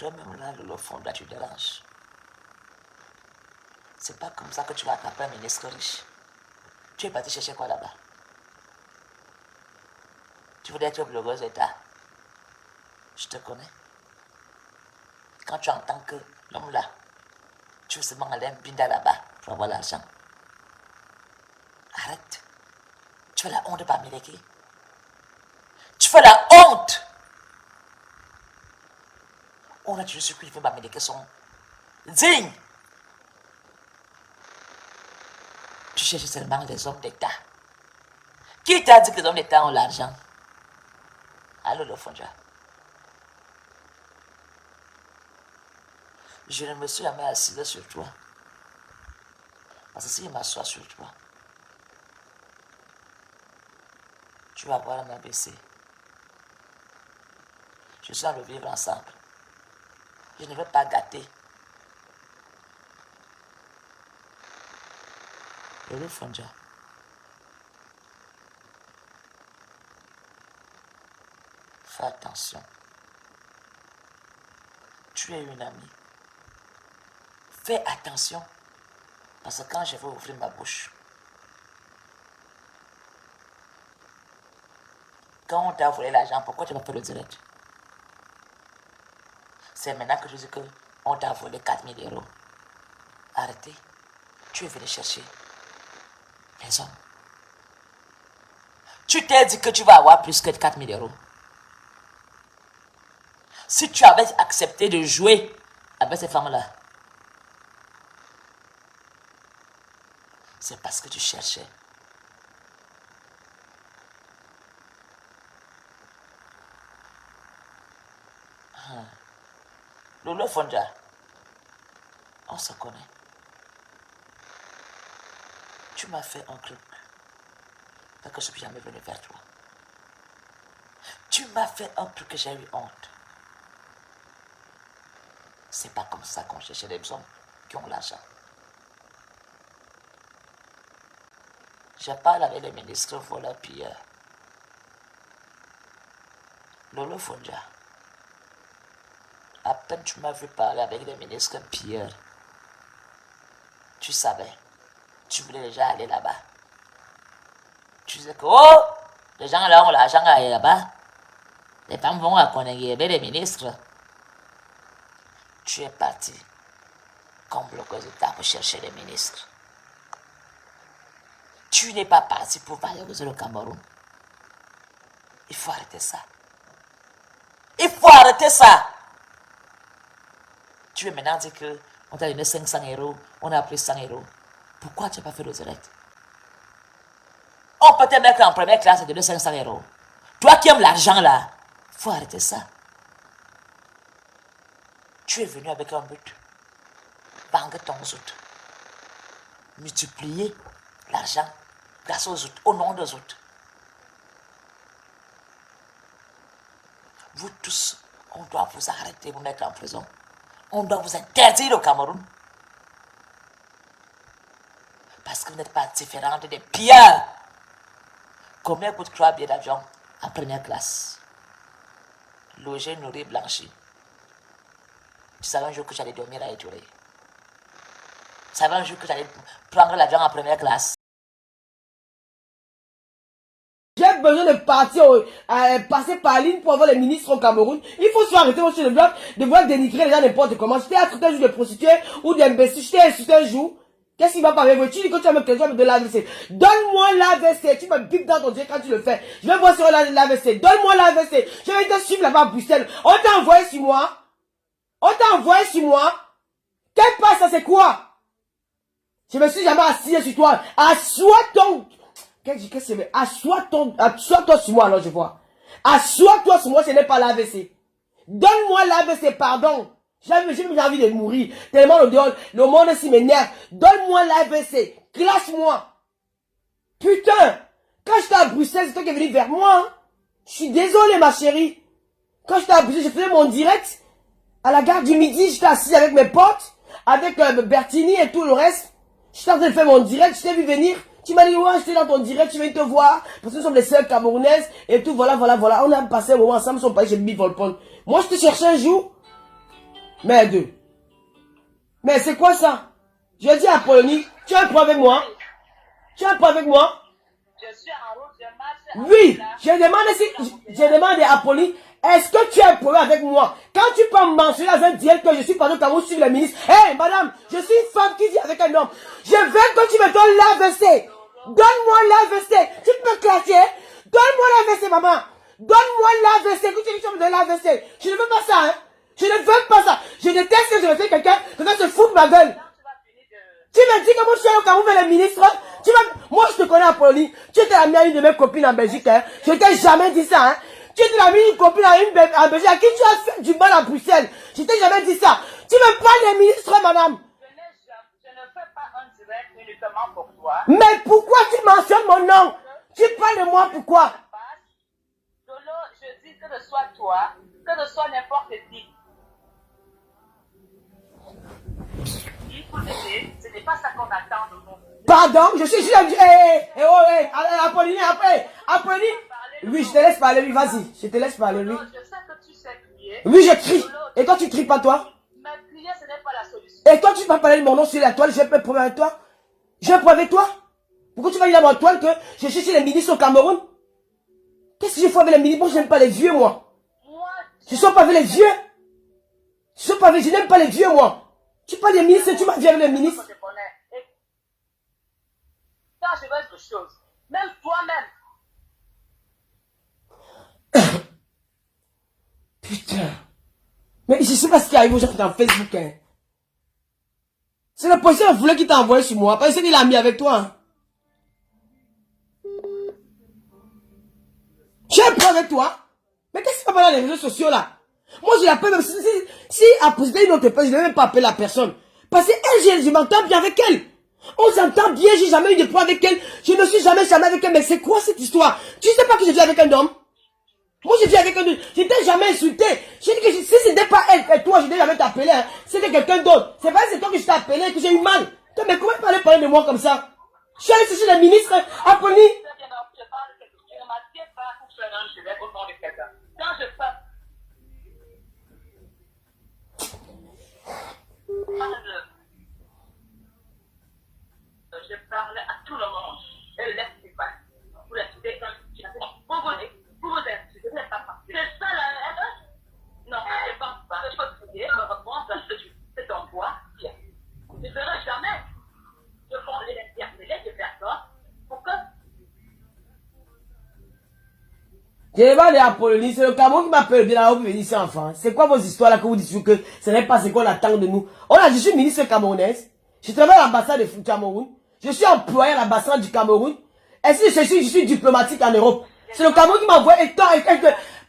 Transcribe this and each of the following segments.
Toi-même, là, le fond, là, tu déranges. C'est pas comme ça que tu vas attraper un ministre riche. Tu es parti chercher quoi là-bas? Tu voulais être blogueuse d'État. Je te connais. Quand tu entends que l'homme là, tu veux seulement aller un binda là-bas pour avoir l'argent. Arrête. Tu fais la honte parmi les qui? Tu fais la honte! On a toujours su que les femmes américaines sont dignes. Tu cherches seulement des hommes d'État. Qui t'a dit que les hommes d'État ont l'argent? Allô, le Fonja. Je ne me suis jamais assise sur toi. Parce que si je m'assois sur toi, tu vas voir la main baissée. Je suis dans le vivre ensemble. Je ne veux pas gâter. Et le Fonja. Fais attention. Tu es une amie. Fais attention. Parce que quand je vais ouvrir ma bouche, quand on t'a volé l'argent, pourquoi tu vas faire le direct? C'est maintenant que je dis qu'on t'a volé 4 000 euros. Arrêtez. Tu es venu chercher les hommes. Tu t'es dit que tu vas avoir plus que 4 000 euros. Si tu avais accepté de jouer avec ces femmes-là, c'est parce que tu cherchais. Lolo Fonja, on se connaît. Tu m'as fait un truc parce que je ne suis jamais venu vers toi. Tu m'as fait un truc que j'ai eu honte. C'est pas comme ça qu'on cherche des hommes qui ont l'argent. Je parle avec les ministres voleurs pilleurs. Lolo Fonja, à peine tu m'as vu parler avec les ministres pilleurs, tu savais, tu voulais déjà aller là-bas. Tu disais que, oh, les gens là ont l'argent à aller là-bas. Les femmes vont à connaître les ministres. Tu es parti comme bloqueuse d'État pour chercher les ministres. Tu n'es pas parti pour valoriser le Cameroun. Il faut arrêter ça. Il faut arrêter ça. Tu veux maintenant dire qu'on t'a donné 500 euros, on a pris 100 euros. Pourquoi tu n'as pas fait le direct? On peut te mettre en première classe et donner 500 euros. Toi qui aimes l'argent là, il faut arrêter ça. Tu es venu avec un but. Banque ton autres. Multiplier l'argent grâce aux autres, au nom des autres. Vous tous, on doit vous arrêter, vous mettre en prison. On doit vous interdire au Cameroun. Parce que vous n'êtes pas différent des pillards. Combien coûte 3 billets d'avion en première classe? Logé, nourri, blanchi. Tu savais un jour que j'allais dormir à Étouré. Tu savais un jour que j'allais prendre l'avion en première classe. J'ai besoin de partir, passer par ligne pour avoir les ministres au Cameroun. Il faut se faire arrêter sur le bloc de vouloir dénigrer les gens n'importe comment. Je t'ai attrapé un jour de prostituée ou d'imbécile. Je t'ai insulté un jour. Qu'est-ce qu'il va parler? Tu dis que tu vas me quelqu'un de l'AVC. Donne-moi l'AVC. Tu me bipes dans ton dieu quand tu le fais. Je vais voir sur l'AVC. Donne-moi l'AVC. Je vais te suivre là-bas à Bruxelles. On t'a envoyé sur moi. On t'a envoyé sur moi. Quel passe ça, c'est quoi? Je me suis jamais assis sur toi. Assois ton... Qu'est-ce que c'est? Assois-toi sur moi, alors je vois. Assois-toi sur moi, ce n'est pas l'AVC. Donne-moi l'AVC, pardon. J'ai envie de mourir. Tellement le monde s'y m'énerve. Donne-moi l'AVC. Classe-moi. Putain. Quand j'étais à Bruxelles, c'est toi qui es venu vers moi. Hein? Je suis désolé, ma chérie. Quand j'étais à Bruxelles, je faisais mon direct. À la gare du Midi, j'étais assis avec mes potes. Avec Bertini et tout le reste. J'étais en train de faire mon direct. Je t'ai vu venir. Tu m'as dit, ouais, j'étais dans ton direct, je viens te voir. Parce que nous sommes les sœurs camerounaises. Et tout, voilà. On a passé un moment ensemble, ils sont pas chez Bibi Volpon. Moi, je te cherchais un jour. Merde. Mais c'est quoi ça? Je dis à Apollonie, tu as un problème avec moi? Tu as un problème avec moi? Je suis en route, je marche. Oui, je demande à Apollonie, est-ce que tu as un problème avec moi? Quand tu peux mentionner dans un dièle que je suis parti au Cameroun sur le ministre, hé madame, je suis une femme qui vit avec un homme. Je veux que tu me donnes l'AVC. Donne-moi l'AVC. Tu peux me classer? Donne-moi l'AVC, maman. Donne-moi l'AVC. Que tu me donnes l'AVC. Je ne veux pas ça, hein. Je ne veux pas ça. Je déteste que je me fais quelqu'un se fout de ma gueule. Tu me dis que mon chien au Cameroun fait le ministre. Moi, je te connais, Apollonie. Tu étais l'ami à une de mes copines en Belgique, hein. Je t'ai jamais dit ça, hein. Tu étais l'ami d'une copine en Belgique à qui tu as fait du mal à Bruxelles. Je t'ai jamais dit ça. Tu me parles des ministres, madame. Je ne fais pas un direct uniquement pour toi. Mais pourquoi tu mentionnes mon nom? Tu parles de moi, pourquoi? Dolo, je dis que ce soit toi, que ce soit n'importe qui. Il faut t'aider, ce n'est pas ça qu'on attend de nous. Pardon, je suis Apollonie, Apollonie. Oui, je te laisse parler, oui, vas-y. Je te laisse parler, oui. Je sais que tu sais crier. Oui, je crie. Et toi, tu cries pas, toi? Mais crier, ce n'est pas la solution. Et toi, tu vas parler de mon nom sur la toile, j'ai pas de problème avec toi? J'ai un problème avec toi? Pourquoi tu vas dire à ma toile que je suis chez les ministres au Cameroun? Qu'est-ce que j'ai fait avec les ministres? Moi, j'aime pas les vieux, moi. Je ne suis pas avec les vieux. Je n'aime pas les vieux, moi. Tu parles des ministres, tu m'as dit avec les ministres. Quand je veux autre chose, même toi-même. Putain. Mais je sais pas ce qui arrive aux gens dans Facebook, hein. C'est le policier qui t'a envoyé sur moi. Parce qu'il a mis avec toi, hein. J'ai un problème avec toi. Mais qu'est-ce qui va pas dans les réseaux sociaux, là? Moi, je l'appelle même si à poser une autre personne, je ne vais même pas appeler la personne. Parce que elle, je m'entends bien avec elle. On s'entend bien, j'ai jamais eu de problème avec elle. Je ne suis jamais avec elle. Mais c'est quoi cette histoire? Tu sais pas que je vis avec un homme? Moi, je vis avec un homme. Je t'ai jamais insulté. J'ai dit que si c'était pas elle et toi, je n'ai jamais t'appelé. Hein. C'était quelqu'un d'autre. C'est pas c'est toi que je t'ai appelé et que j'ai eu mal. Toi, mais comment tu peux parler de moi comme ça? Je suis allé chercher le ministre, Apollonie. Quand je parle, je parlais à tout le monde. Et laisse pas. Vous l'insultez quand tu as fait. Vous insultez, vous n'êtes pas parti. C'est ça la erreur? Non, je ne pense pas. Je peux te dire, me répondre parce que c'est ton poids. Je ne ferai jamais. Je vais les interpeller de personnes pour que. Je vais aller à Apollonie, c'est le Cameroun qui m'appelle bien là, vous venez ici enfant. C'est quoi vos histoires là que vous dites que ce n'est pas ce qu'on attend de nous? Je suis ministre camerounaise. Je travaille à l'ambassade du Cameroun. Je suis employé à l'ambassade du Cameroun. Et si je suis diplomatique en Europe, c'est le Cameroun qui m'envoie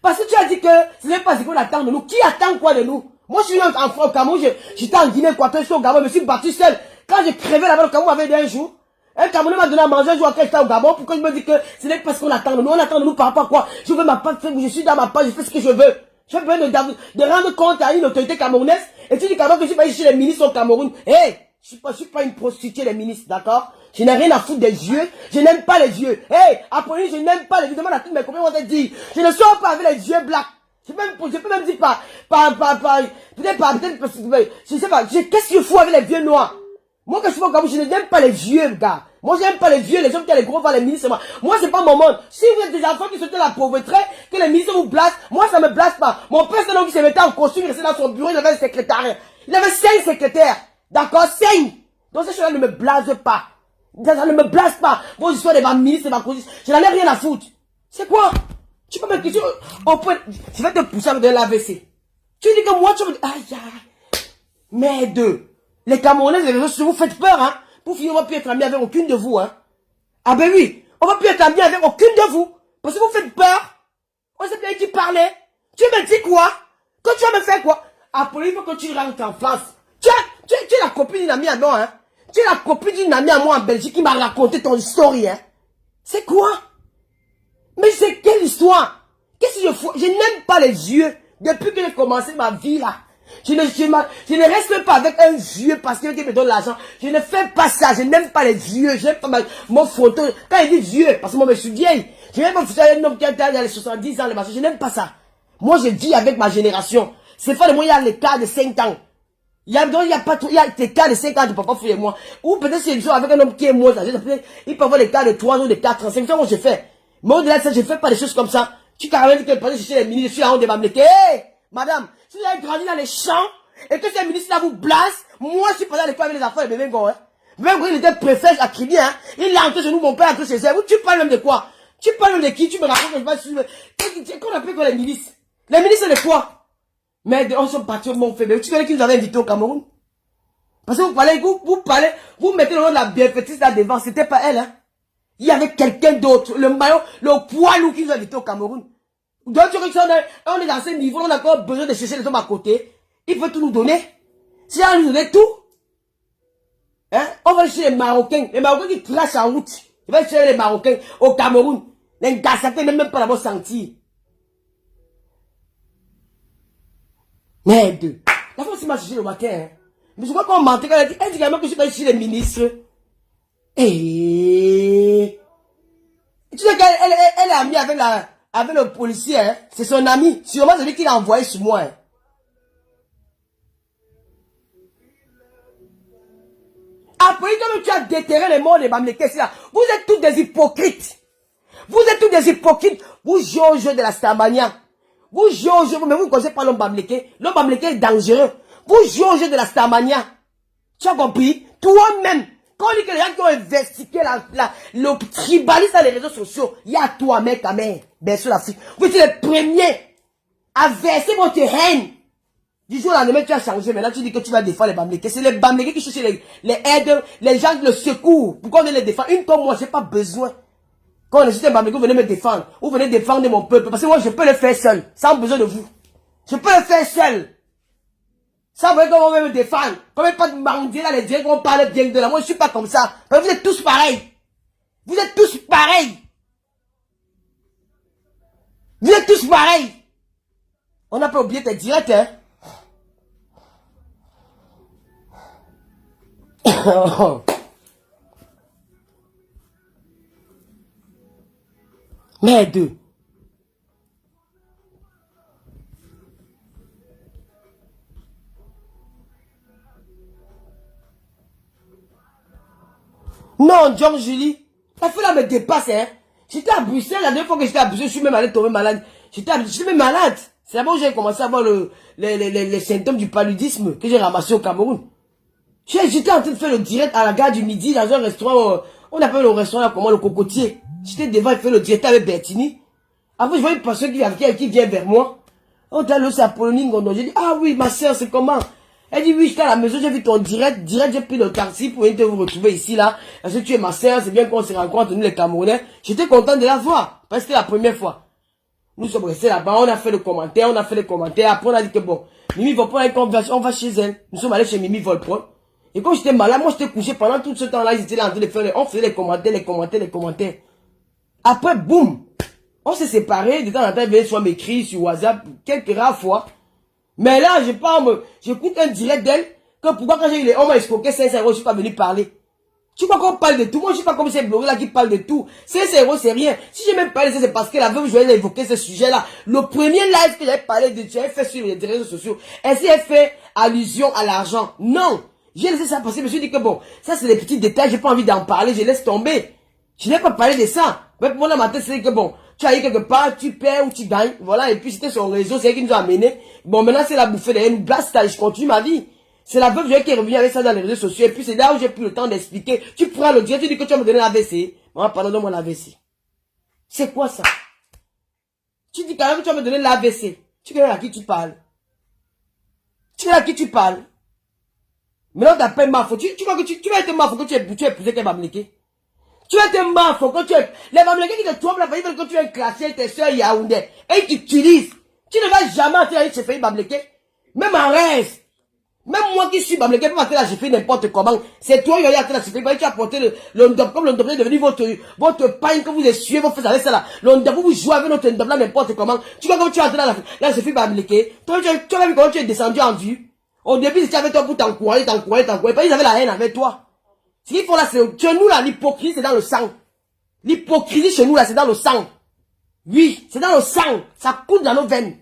parce que tu as dit que ce n'est pas ce qu'on attend de nous. Qui attend quoi de nous? Moi, je suis enfant au Cameroun, j'étais en Guinée, quoi, je suis au Gabon, je me suis battu seul. Quand j'ai crevé là-bas, le Cameroun avait un jour. Un Camerounais m'a donné à manger un jour après j'étais au Gabon. Pourquoi je me dis que ce n'est pas ce qu'on attend de nous? On attend de nous par rapport à quoi? Je veux ma part, je suis dans ma part, je fais ce que je veux. J'ai besoin de rendre compte à une autorité camerounaise. Et tu dis quand même que je suis pas chez les ministres au Cameroun. Hé, je suis pas une prostituée, les ministres, d'accord? Je n'ai rien à foutre des vieux. Je n'aime pas les vieux. Hé, Apollonie, je n'aime pas les vieux. Demande à tous mes copains, on te dit. Je ne sors pas avec les vieux blacks. Je peux même dire peut-être, je sais pas, qu'est-ce qu'il faut avec les vieux noirs? Moi, quand je suis au Cameroun, je n'aime pas les vieux, gars. Moi, j'aime pas les vieux, les gens qui ont les gros ventres, les ministres, moi, c'est pas mon monde. Si vous êtes des enfants qui sont de la pauvreté, que les ministres vous blasent, moi, ça me blase pas. Mon père, c'est l'homme qui se mettait en costume, il restait dans son bureau, il avait un secrétaire. Il avait 5 secrétaires. D'accord? 5. Donc, ces choses-là ne me blasent pas. Ça ne me blase pas. Vos histoires de ma ministre, de ma cause, je n'en ai rien à foutre. C'est quoi? Tu peux me dire, je vais te pousser avec de l'AVC. Tu dis que moi, tu me dis, aïe, aïe. Merde. Les Camerounais, les réseaux sociaux, vous faites peur, hein. Pour finir, on va plus être amis avec aucune de vous, hein. Ah ben oui, on va plus être amis avec aucune de vous. Parce que vous faites peur. On sait bien qui parlait. Tu me dis quoi? Quand tu vas me faire quoi? Apollo, il faut que tu rentres en France. Tu es la copine d'une amie à moi, hein. Tu es la copine d'une amie à moi en Belgique qui m'a raconté ton histoire, hein. C'est quoi? Mais c'est quelle histoire? Qu'est-ce que je fous? Je n'aime pas les vieux. Depuis que j'ai commencé ma vie, là. Je ne reste pas avec un vieux parce qu'il me donne l'argent. Je ne fais pas ça. Je n'aime pas les vieux. J'aime pas mon photo. Quand il dit vieux, parce que moi, je suis vieille. Je n'aime pas un homme qui a les 70 ans, les machins. Je n'aime pas ça. Moi, je vis avec ma génération. C'est pas de moi, il y a l'écart de 5 ans. Il y a l'écart de 5 ans de papa fouille et moi. Ou peut-être c'est avec un homme qui est moins âgé. Il peut avoir l'écart de 3 ans, de 4 ans. C'est ça que j'ai fait. Mais au-delà de ça, je fais pas des choses comme ça. Tu carrément dit que pendant que je suis les ministres, je suis là, on va me dire, hé, madame, si vous avez grandi dans les champs, et que ces ministres-là vous blasent, moi, je suis pas dans l'école avec les enfants, les bébés, hein. Même quand il était préfet à Kribi, hein, il l'a entré chez nous, mon père entré chez eux. Tu parles même de quoi? Tu parles même de qui? Tu me racontes que je vais suivre. Qu'est-ce qu'on appelle quoi les milices? Les milices, c'est de quoi? Mais on sont partis au Mont Fébé. Tu connais qui nous avait invités au Cameroun? Parce que vous mettez le nom de la bienfaitrice là devant, c'était pas elle, hein. Il y avait quelqu'un d'autre, le maillot, le poilou qui nous a invités au Cameroun. Donc, on est dans ce niveau, on a encore besoin de chercher les hommes à côté. Il peut tout nous donner. Si on nous donne tout, hein, on va chercher les Marocains qui tracent en route. Il va chercher les Marocains au Cameroun. Les gars, ça fait même pas l'avoir senti. Merde. La femme s'est m'a cherché le matin, hein. Mais je crois qu'on mentait quand elle dit quand même que je suis pas chez les ministres. Et tu sais qu'elle est amie avec le policier, hein. C'est son ami. Sûrement c'est lui qui l'a envoyé sur moi, hein. Après, comme tu as déterré les morts des Bamlékés, là, vous êtes tous des hypocrites. Vous êtes tous des hypocrites. Vous jouez au jeu de la Stamania. Vous jouez au jeu, mais vous ne connaissez pas l'homme Bamléké. L'homme Bamléké est dangereux. Vous jouez au jeu de la Stamania. Tu as compris? Toi-même, quand on dit que les gens qui ont investigué le tribalisme dans les réseaux sociaux, il y a toi, mec, ta mère, bien sûr l'Afrique. Vous êtes les premiers à verser votre haine. Du jour au lendemain, tu as changé. Maintenant, tu dis que tu vas défendre les Bamlékés. C'est les Bamlékés qui cherchent les aides, les gens qui le secours. Pourquoi on les défend? Une comme moi, j'ai pas besoin. Quand on est les Bamlékés, vous venez me défendre. Vous venez défendre mon peuple. Parce que moi, je peux le faire seul. Sans besoin de vous. Je peux le faire seul. Ça, vous voyez comment on veut me défendre. Comme il n'y a pas de mendier là, les dieux qu'on parle bien de là. Moi, je suis pas comme ça. Vous êtes tous pareils. Vous êtes tous pareils. Vous êtes tous pareils. On n'a pas oublié tes directs, hein. Merde. Non, John Julie. La fille là me dépasse, hein. J'étais à Bruxelles, la dernière fois que j'étais à Bruxelles, je suis même allé tomber malade. J'étais même malade. C'est là-bas où j'ai commencé à avoir les symptômes du paludisme que j'ai ramassé au Cameroun. J'étais en train de faire le direct à la gare du Midi dans un restaurant, on appelle le restaurant là comment, le Cocotier. J'étais devant, il fait le direct avec Bertini. Après, je vois une personne qui vient vers moi. On t'a le c'est Apollonie Ngondo. J'ai dit, ah oui, ma soeur, c'est comment? Elle dit, oui, j'étais à la maison, j'ai vu ton direct, j'ai pris le taxi pour venir te vous retrouver ici, là. Parce que tu es ma soeur, c'est bien qu'on se rencontre, nous les Camerounais. J'étais content de la voir, parce que c'était la première fois. Nous sommes restés là-bas, on a fait les commentaires, après on a dit que bon, Mimi Volpron a une conversation, on va chez elle. Nous sommes allés chez Mimi Volpron. Et quand j'étais malade, moi j'étais couché pendant tout ce temps-là, ils étaient là en train de faire, on faisait les commentaires. Après, boum! On s'est séparés, de temps en temps, ils venaient soit m'écrire sur WhatsApp, quelques rares fois. Mais là, j'écoute un direct d'elle, que pourquoi quand j'ai eu on m'a escroqué 500 €, je suis pas venu parler. Tu crois qu'on parle de tout? Moi, je suis pas comme ces blogueurs là qui parlent de tout. 500 €, c'est rien. Si j'ai même parlé de ça, c'est parce que la veuve, je vais évoquer ce sujet-là. Le premier live que j'avais parlé de, j'avais fait sur les réseaux sociaux. Est-ce qu'elle fait allusion à l'argent? Non. J'ai laissé ça passer, je me suis dit que bon, ça c'est des petits détails, j'ai pas envie d'en parler, je laisse tomber. Je n'ai pas parlé de ça. Mais pour moi, dans ma tête, c'est que bon, tu as eu quelque part, tu perds ou tu gagnes, voilà, et puis c'était son réseau, c'est elle qui nous a amené. Bon, maintenant c'est la bouffée derrière une blast, je continue ma vie. C'est la veuve qui est revenue avec ça dans les réseaux sociaux, et puis c'est là où j'ai pris le temps d'expliquer. Tu prends le direct, tu dis que tu vas me donner l'AVC. Maman, pardon, donne-moi l'AVC. C'est quoi ça? Tu dis quand même que tu vas me donner l'AVC. Tu connais à qui tu parles? Tu connais à qui tu parles? Maintenant, t'appelles Mafo. Tu crois que tu vas être Mafo quand tu es épousé qu'elle va me léquer? Tu vas être Mafo quand tu es... Les Bamlékés qui te trompent la famille quand tu es classé tes soeurs Yaoundé. Et ils t'utilisent. Tu ne vas jamais entrer à chez famille Bamléké. Même en rêve. Même moi qui suis Bamléké, je peux entrer là, j'ai fait n'importe comment. C'est toi qui as entrer là, c'est fait. Tu as porté le ndop, comme le ndop est devenu votre pain que vous essuyez, vous faites avec ça là. Le ndop, vous jouez avec notre ndop là n'importe comment. Tu vois comment tu es entré là, j'ai fait Bamléké. Toi, tu as vu comment tu es descendu en vue. Au début, c'était avec toi pour t'encourager. Ils avaient la haine avec toi. Ce qu'ils font là, c'est chez nous là, l'hypocrisie, c'est dans le sang. L'hypocrisie chez nous là, c'est dans le sang. Oui, c'est dans le sang. Ça coule dans nos veines.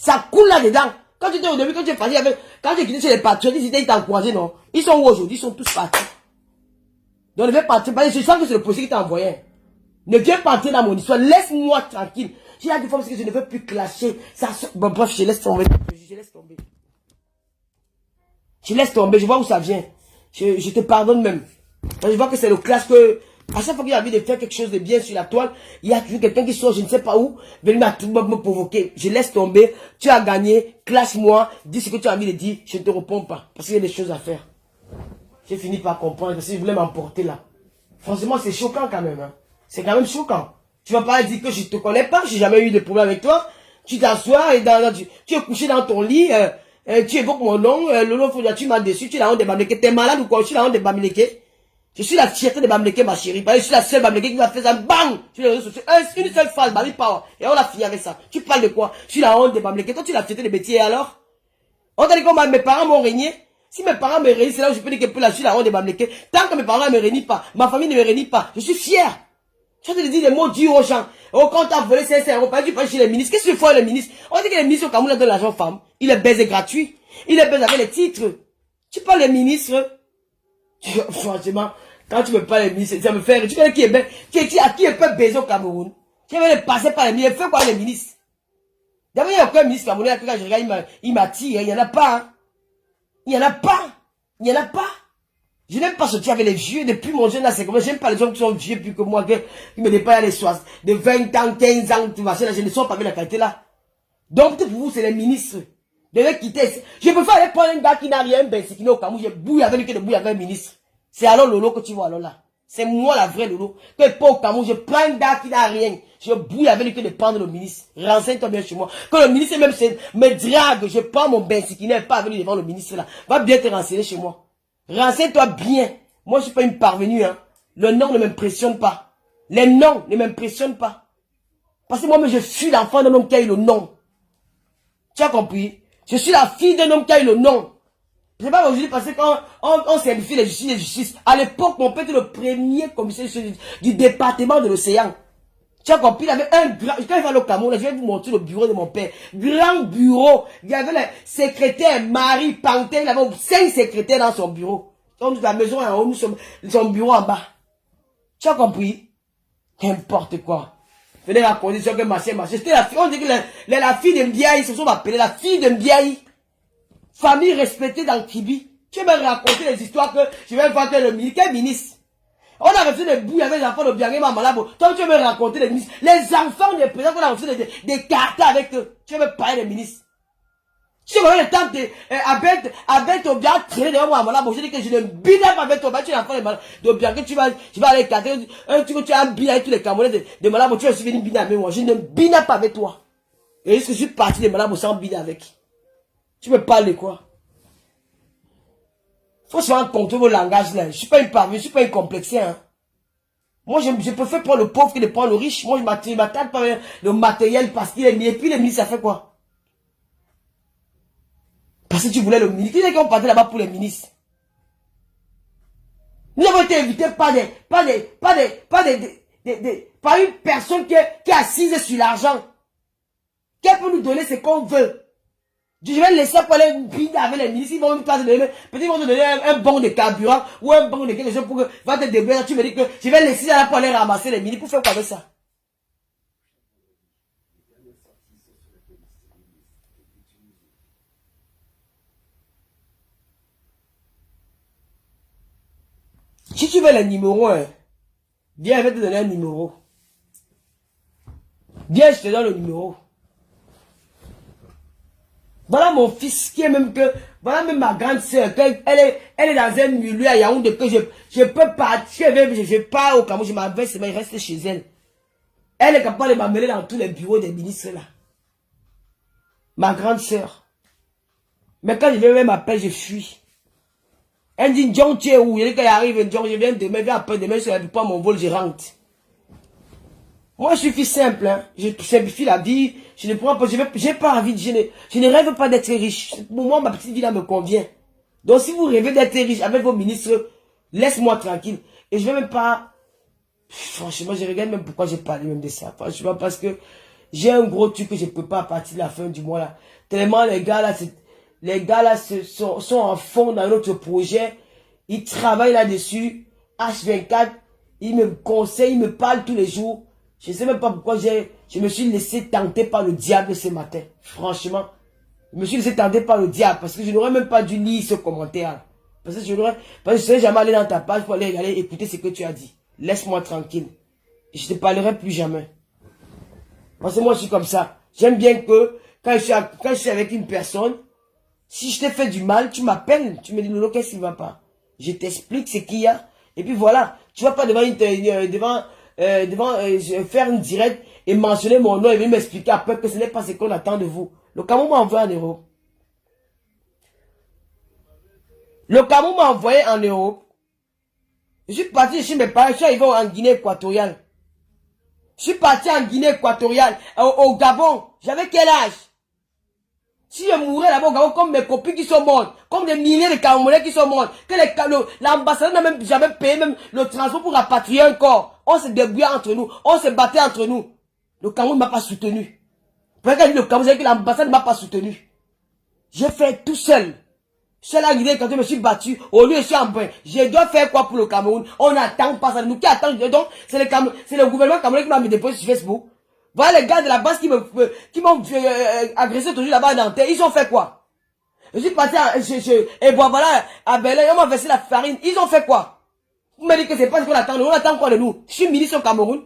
Ça coule là-dedans. Quand tu étais au début, quand tu es parti avec, quand tu es quitté chez les patriotes, ils t'ont encouragé, non? Ils sont où aujourd'hui? Ils sont tous partis. Donc, ne viens partir. Je sens que c'est le policier qui t'a envoyé. Ne viens pas entrer dans mon histoire. Laisse-moi tranquille. J'ai la différence parce que je ne veux plus clasher. Ça, bon, bref, je laisse tomber. Je laisse tomber. Je laisse tomber. Je vois où ça vient. Je te pardonne même. Je vois que c'est le clash que, à chaque fois qu'il a envie de faire quelque chose de bien sur la toile, il y a toujours quelqu'un qui sort, je ne sais pas où, venir me provoquer. Je laisse tomber. Tu as gagné. Clash-moi. Dis ce que tu as envie de dire. Je ne te réponds pas. Parce qu'il y a des choses à faire. J'ai fini par comprendre parce que je voulais m'emporter là. Franchement, c'est choquant quand même. Hein. C'est quand même choquant. Tu vas pas dire que je te connais pas, j'ai jamais eu de problème avec toi. Tu t'assois et tu es couché dans ton lit, tu évoques mon nom, Lolo Fodia, tu m'as déçu, tu es la honte de Bamileke. T'es malade ou quoi? Je suis la honte de Bamileke. Je suis la fierté de Bamileke, ma chérie. Je suis la seule Bamileke qui va faire ça, bang! Sur les réseaux sociaux. Une seule phrase, Bami Power. Et on l'a fini avec ça. Tu parles de quoi? Je suis la honte de Bamileke. Toi, tu es la fierté de Betty, et alors? On t'a dit que mes parents m'ont régné. Si mes parents me réunissent, c'est là où je peux dire que je suis la honte de Bamileke. Tant que mes parents ne me réunissent pas, ma famille ne me réunit pas, je suis fier. Tu vas te dire des mots durs aux gens. Oh, quand t'as volé 500 euros, tu vas chez les ministres. Qu'est-ce que tu fais les ministres? On dit que les ministres au Cameroun donnent l'argent aux femmes. Il est baisé gratuit. Il est baisé avec les titres. Tu parles des ministres. Franchement, quand tu me parles des ministres, ça me fait rire. Tu connais qui est baisé, qui est pas baisé au Cameroun? Qui va passer par les ministres? Il fait quoi les ministres? D'abord, il n'y a aucun ministre camerounais que quand je regarde, il m'attire. Il n'y en a pas. Hein. Il n'y en a pas. Il n'y en a pas. Je n'aime pas sortir avec les vieux. Depuis mon jeune là, c'est comme ça. J'aime pas les gens qui sont vieux plus que moi, qui me dépassent les 60, de 20 ans, 15 ans, tout machin là. Je ne sors pas avec la qualité là. Donc, pour vous, c'est les ministres. Devez quitter. Je préfère aller prendre un gars qui n'a rien, ben, c'est qui n'est au Cameroun. Je bouille avec lui que de bouille avec un ministre. C'est alors Lolo que tu vois alors là. C'est moi la vraie Lolo. Que pas au Cameroun, je prends un gars qui n'a rien. Je bouille avec lui que de prendre le ministre. Renseigne-toi bien chez moi. Quand le ministre même me drague, je prends mon ben, c'est qui n'est pas venu devant le ministre là. Va bien te renseigner chez moi. Renseigne-toi bien. Moi, je suis pas une parvenue, hein. Le nom ne m'impressionne pas. Les noms ne m'impressionnent pas. Parce que moi-même, je suis l'enfant d'un homme qui a eu le nom. Tu as compris? Je suis la fille d'un homme qui a eu le nom. Je sais pas aujourd'hui parce que quand on simplifie les justices, à l'époque, mon père était le premier commissaire du département de l'océan. Tu as compris? Il avait un grand, quand il va au Cameroun, je vais vous montrer le bureau de mon père. Grand bureau. Il y avait les secrétaires, Marie, Pantin, il avait 5 secrétaires dans son bureau. Donc, la maison est en haut, nous sommes, son bureau en bas. Tu as compris? N'importe quoi. Venez raconter sur que machin. C'était la fille, on dit que la fille de Mbiaï, ils se sont appelés la fille de Mbiaï. Famille respectée dans Kibi. Tu vas me raconter les histoires que je vais voir que le ministre, quel ministre? On a reçu des bouilles avec les enfants de Biangé Mamalabo. Toi, tu veux me raconter les ministres. Les enfants des présidents qu'on a reçu des cartes avec eux. Tu veux me parler des ministres. Si vous avez le temps de avec ton bien traîner devant moi Mamalabo, je dis que je ne bine pas avec ton bien, tu es l'enfant de Biangé, tu vas aller carter, tu as un bin avec tous les Camerounais de Malabo, tu vas aussi venir biner avec moi. Je ne bine pas avec toi. Et est-ce que je suis parti de Malabo sans biner avec? Tu me parles de quoi? Faut se rendre compte de vos langages là. Je suis pas une parvenue, je suis pas une complexée. Hein. Moi, je préfère prendre le pauvre que de prendre le riche. Moi, je m'attaque pas le matériel parce qu'il est mis. Et puis, les ministres, ça fait quoi? Parce que tu voulais le ministre. Qui est qu'on partait là-bas pour les ministres? Nous avons été invités par une personne qui est assise sur l'argent. Qui peut nous donner ce qu'on veut. Je vais laisser pour aller biner avec les ministres. Ils vont nous donner, peut-être ils vont nous donner un bon de carburant ou un bon de quelque chose pour que, va te débrouiller. Tu me dis que je vais laisser ça là pour aller ramasser les ministres. Pour faire quoi avec ça? Si tu veux les numéros, hein, viens, je vais te donner un numéro. Viens, je te donne le numéro. Voilà mon fils qui est même que, voilà même ma grande soeur, elle est dans un milieu à Yaoundé que je peux partir, je pars au Cameroun, je m'avance, mais je reste chez elle. Elle est capable de m'amener dans tous les bureaux des ministres là. Ma grande soeur. Mais quand je vais même m'appeler, je fuis. Elle dit, John, tu es où? Il dit qu'elle arrive, John, je viens demain, viens après demain, je ne pas mon vol, je rentre. Moi, je suis fils simple, hein. Je simplifie la vie. Je ne prends pas, j'ai pas envie, je ne rêve pas d'être riche. Pour moi, ma petite vie là me convient. Donc, si vous rêvez d'être riche avec vos ministres, laisse-moi tranquille. Et je vais même pas, franchement, je regarde même pourquoi j'ai parlé même de ça. Franchement, parce que J'ai un gros truc que je peux pas à partir de la fin du mois là. Tellement les gars là sont en fond dans notre projet. Ils travaillent là-dessus. H24, ils me conseillent, ils me parlent tous les jours. Je ne sais même pas pourquoi je me suis laissé tenter par le diable ce matin. Franchement, je me suis laissé tenter par le diable parce que je n'aurais même pas dû lire ce commentaire. Parce que je ne serais jamais allé dans ta page pour aller regarder, écouter ce que tu as dit. Laisse-moi tranquille. Je ne te parlerai plus jamais. Parce que moi, je suis comme ça. J'aime bien que quand je suis avec une personne, si je t'ai fait du mal, tu m'appelles. Tu me dis, Lolo, qu'est-ce qui ne va pas? Je t'explique ce qu'il y a. Et puis voilà. Tu ne vas pas faire une directe et mentionner mon nom et venir m'expliquer après que ce n'est pas ce qu'on attend de vous. Le Cameroun m'a envoyé en Europe. Le Cameroun m'a envoyé en Europe. Je suis parti chez mes parents. Je suis arrivé en Guinée équatoriale. Je suis parti en Guinée équatoriale, au Gabon. J'avais quel âge? Si je mourais là-bas au Gabon, comme mes copines qui sont mortes, comme des milliers de Camerounais qui sont morts, que l'ambassadeur n'a même jamais payé même le transport pour rapatrier un corps. On se débrouillait entre nous, on se battait entre nous. Le Cameroun ne m'a pas soutenu. Pour que le Cameroun, que l'ambassade ne m'a pas soutenu. J'ai fait tout seul. Je suis là, quand je me suis battu, au lieu de suis en bain. Je dois faire quoi pour le Cameroun? On n'attend pas ça. Nous qui attendons, donc, c'est le gouvernement camerounais qui m'a mis déposé sur Facebook. Voilà les gars de la base qui m'ont agressé toujours là-bas à Nanterre. Ils ont fait quoi? Je suis parti et voilà, à Belém, on m'a versé la farine. Ils ont fait quoi? Vous me dites que c'est pas ce qu'on attend. On attend quoi de nous? Je suis ministre au Cameroun.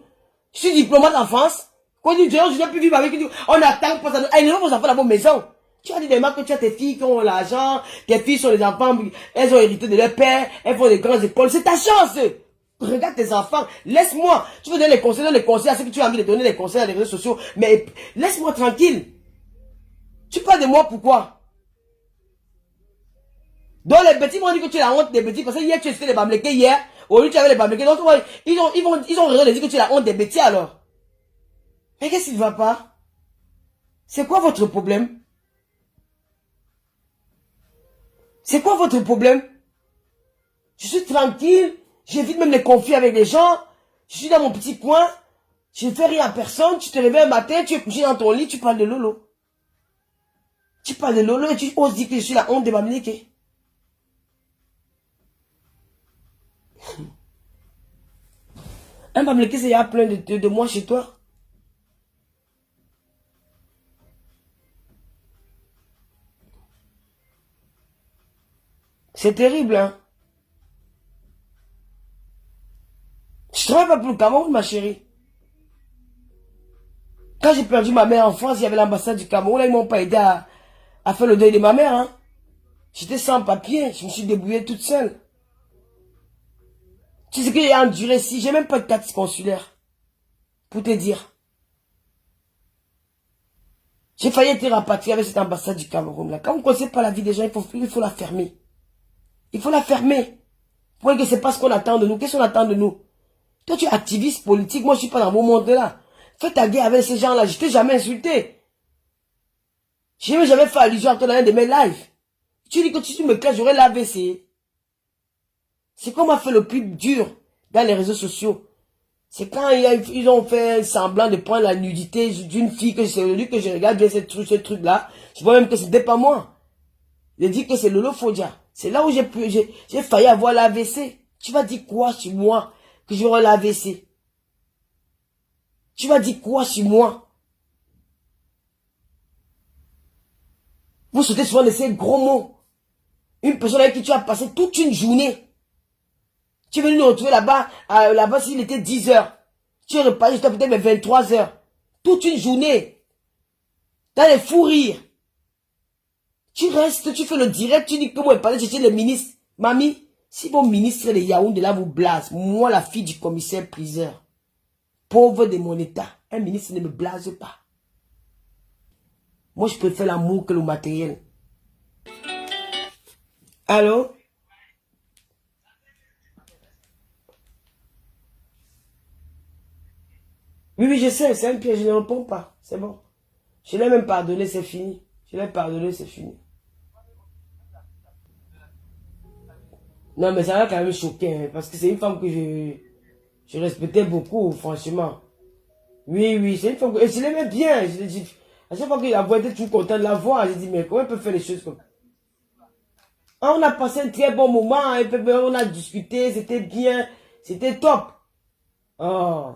Je suis diplomate en France. Quand je dis, je n'ai plus vivre avec eux. On attend pas ça. Ils vos enfants dans vos maisons. Tu as dit des marques que tu as tes filles qui ont l'argent, tes filles sont les enfants, elles ont hérité de leur père, elles font des grandes écoles. C'est ta chance. Regarde tes enfants, laisse-moi. Tu veux donner les conseils à ceux que tu as envie de donner les conseils à les réseaux sociaux, mais laisse-moi tranquille. Tu parles de moi pourquoi? Donc les petits m'ont dit que tu es la honte des petits, parce que hier tu étais les bamléqués hier, aujourd'hui tu avais les bamléqués, donc ils ont raison de dire que tu es la honte des petits alors. Mais qu'est-ce qui ne va pas? C'est quoi votre problème? C'est quoi votre problème? Je suis tranquille, j'évite même les conflits avec les gens, je suis dans mon petit coin, je ne fais rien à personne, tu te réveilles un matin, tu es couché dans ton lit, tu parles de Lolo. Tu parles de Lolo et tu oses dire que je suis la honte de Bamileke. Un Bamileke, c'est il y a plein de moi chez toi. C'est terrible, hein. Je travaille pas pour le Cameroun, ma chérie. Quand j'ai perdu ma mère en France, il y avait l'ambassade du Cameroun. Là, ils m'ont pas aidé à faire le deuil de ma mère. Hein. J'étais sans papier. Je me suis débrouillée toute seule. Tu sais que j'ai enduré si j'ai même pas de carte consulaire. Pour te dire. J'ai failli être rapatrié avec cette ambassade du Cameroun. Là. Quand vous ne connaissez pas la vie des gens, il faut la fermer. Il faut la fermer. Pour que c'est pas ce qu'on attend de nous. Qu'est-ce qu'on attend de nous? Toi, tu es activiste politique. Moi, je suis pas dans mon monde là. Fais ta guerre avec ces gens-là. Je t'ai jamais insulté. Je n'ai jamais fait allusion à toi dans un de mes lives. Tu dis que si tu me classes, j'aurai l'AVC. C'est quoi m'a fait le plus dur dans les réseaux sociaux. C'est quand ils ont fait semblant de prendre la nudité d'une fille que c'est lui que je regarde bien ce truc-là. Je vois même que c'était pas moi. Je dis que c'est Lolo Fodia. C'est là où j'ai failli avoir l'AVC. Tu vas dire quoi sur moi que j'aurai l'AVC? Tu vas dire quoi sur moi? Vous sautez souvent de ces gros mots. Une personne avec qui tu as passé toute une journée. Tu es venu nous retrouver là-bas, là-bas s'il était 10 heures. Tu es reparti jusqu'à peut-être 23 heures. Toute une journée. Dans les fous rires. Tu restes, tu fais le direct, tu dis que moi, je parlais chercher les ministres. Mamie, si vos ministres de Yaoundé là vous blasent, moi la fille du commissaire priseur, pauvre de mon état, un ministre ne me blase pas. Moi je préfère l'amour que le matériel. Allô? Oui, oui, je sais, c'est un piège, je ne réponds pas. C'est bon. Je l'ai même pardonné, c'est fini. Je l'ai pardonné, c'est fini. Non, mais ça m'a quand même choqué, hein, parce que c'est une femme que je respectais beaucoup, franchement. Oui, oui, c'est une femme. Et je l'aimais bien. À chaque fois qu'il la voit, j'étais toujours content de la voir. J'ai dit, mais comment elle peut faire les choses comme ça? On a passé un très bon moment. On a discuté. C'était bien. C'était top. Oh.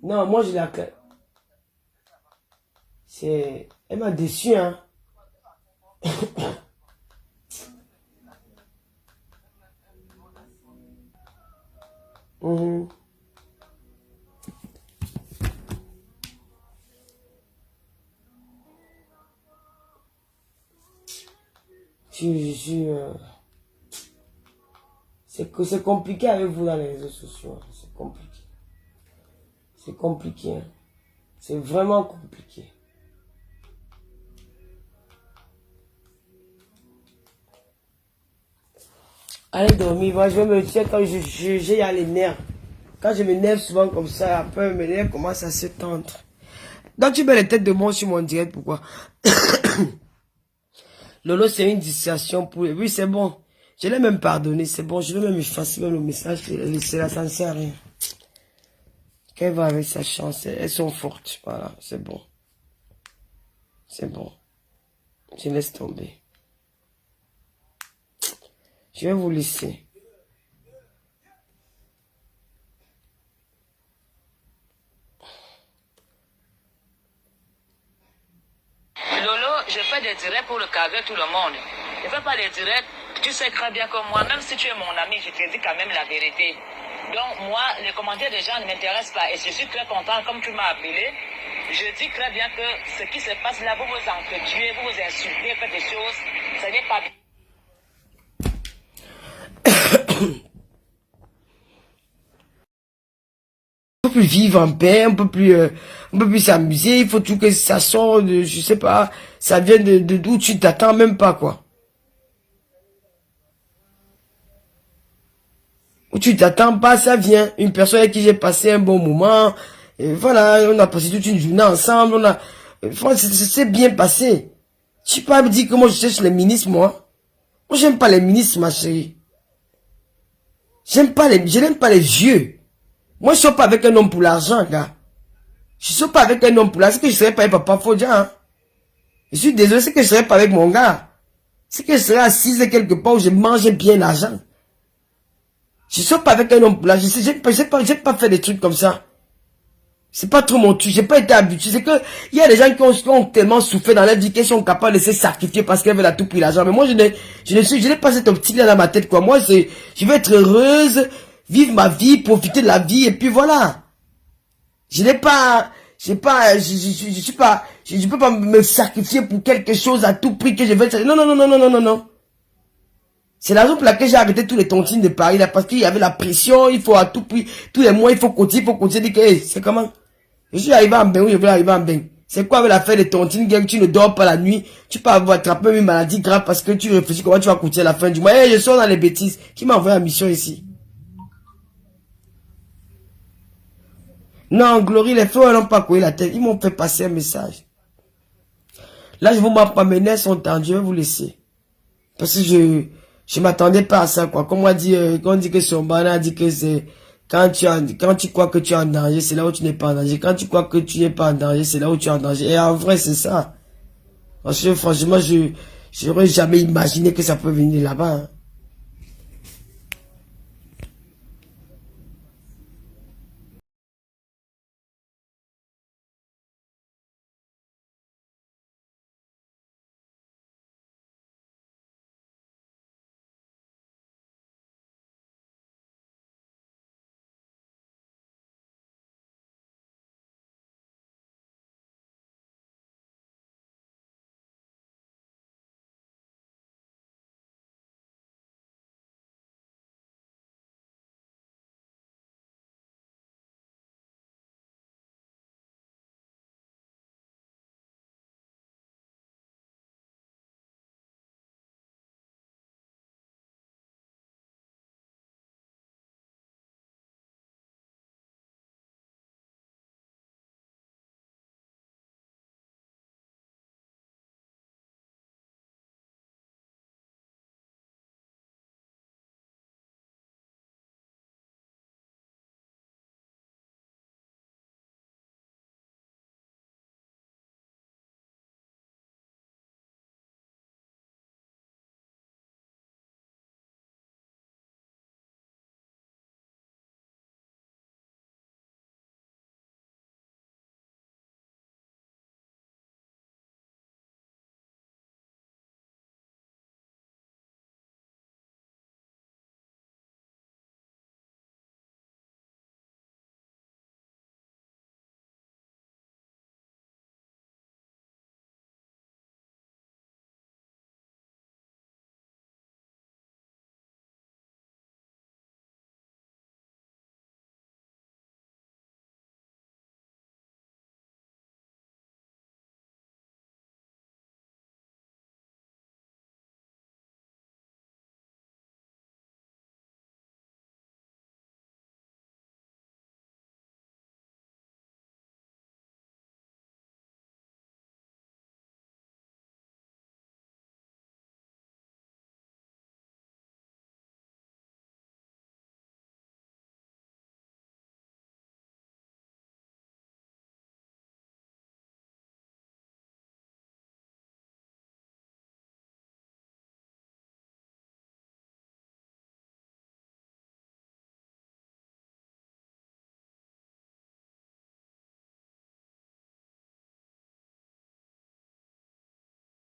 Non, moi, je la. Elle m'a déçu, hein. Mhm. C'est compliqué avec vous dans les réseaux sociaux. C'est compliqué. C'est compliqué. Hein. C'est vraiment compliqué. Allez dormir. Moi, je vais me dire quand j'ai les nerfs. Quand je m'énerve souvent comme ça, après mes nerfs commencent à se tendre. Donc tu mets les têtes de mort sur mon direct, pourquoi? Lolo, c'est une distraction pour... Oui, c'est bon. Je l'ai même pardonné, c'est bon. Je l'ai même effacé même le message. C'est là, ça ne sert à rien. Qu'elle va avec sa chance. Elles sont fortes. Voilà, c'est bon. C'est bon. Je laisse tomber. Je vais vous laisser. Lolo, je fais des directs pour le caser tout le monde. Je fais pas des directs, tu sais très bien que moi, même si tu es mon ami, je te dis quand même la vérité. Donc moi, les commentaires des gens ne m'intéressent pas et je suis très content, comme tu m'as appelé. Je dis très bien que ce qui se passe là, vous vous entretuez, vous vous insultez, faites des choses, ce n'est pas bien. On peut plus vivre en paix, on peut plus s'amuser, il faut tout que ça sorte de, je sais pas, ça vient de d'où tu t'attends même pas, quoi. Où tu t'attends pas, ça vient. Une personne avec qui j'ai passé un bon moment, et voilà, on a passé toute une journée ensemble, c'est bien passé. Je suis pas me dire que moi je cherche les ministres, moi. Moi, j'aime pas les ministres, ma chérie. Je n'aime pas les vieux. Moi, je ne suis pas avec un homme pour l'argent, gars. Je ne suis pas avec un homme pour l'argent. C'est que je ne serais pas avec Papa Fodja, hein. Je suis désolé, c'est que je ne serais pas avec mon gars. C'est que je serais assise quelque part où je mangeais bien l'argent. Je ne suis pas avec un homme pour l'argent. Je n'ai pas fait des trucs comme ça. C'est pas trop mon truc. J'ai pas été habitué. C'est que, il y a des gens qui ont tellement souffert dans leur vie qu'ils sont capables de se sacrifier parce qu'ils veulent à tout prix l'argent. Mais moi, je n'ai pas cette optique-là dans ma tête, quoi. Moi, je veux être heureuse, vivre ma vie, profiter de la vie, et puis voilà. Je peux pas me sacrifier pour quelque chose à tout prix que je veux. Non, non, non, non, non, non, non, non. C'est la raison pour laquelle j'ai arrêté tous les tontines de Paris, là, parce qu'il y avait la pression, il faut à tout prix, tous les mois, il faut continuer, dire que, hey, c'est comment? Je suis arrivé en bain, oui, je veux arriver en bain. C'est quoi avec l'affaire des tontines, que tu ne dors pas la nuit, tu peux avoir attrapé une maladie grave parce que tu réfléchis comment tu vas continuer à la fin du mois. Hey, je sors dans les bêtises. Qui m'a envoyé la mission ici? Non, Glory, les frères n'ont pas couillé la tête. Ils m'ont fait passer un message. Là, je vous m'en mes nerfs sont tendus, je vais vous laisser. Parce que je m'attendais pas à ça, quoi. Comme on dit, quand on dit que son banane a dit que c'est, quand tu crois que tu es en danger, c'est là où tu n'es pas en danger. Quand tu crois que tu n'es pas en danger, c'est là où tu es en danger. Et en vrai, c'est ça. Parce que franchement, j'aurais jamais imaginé que ça peut venir là-bas. Hein.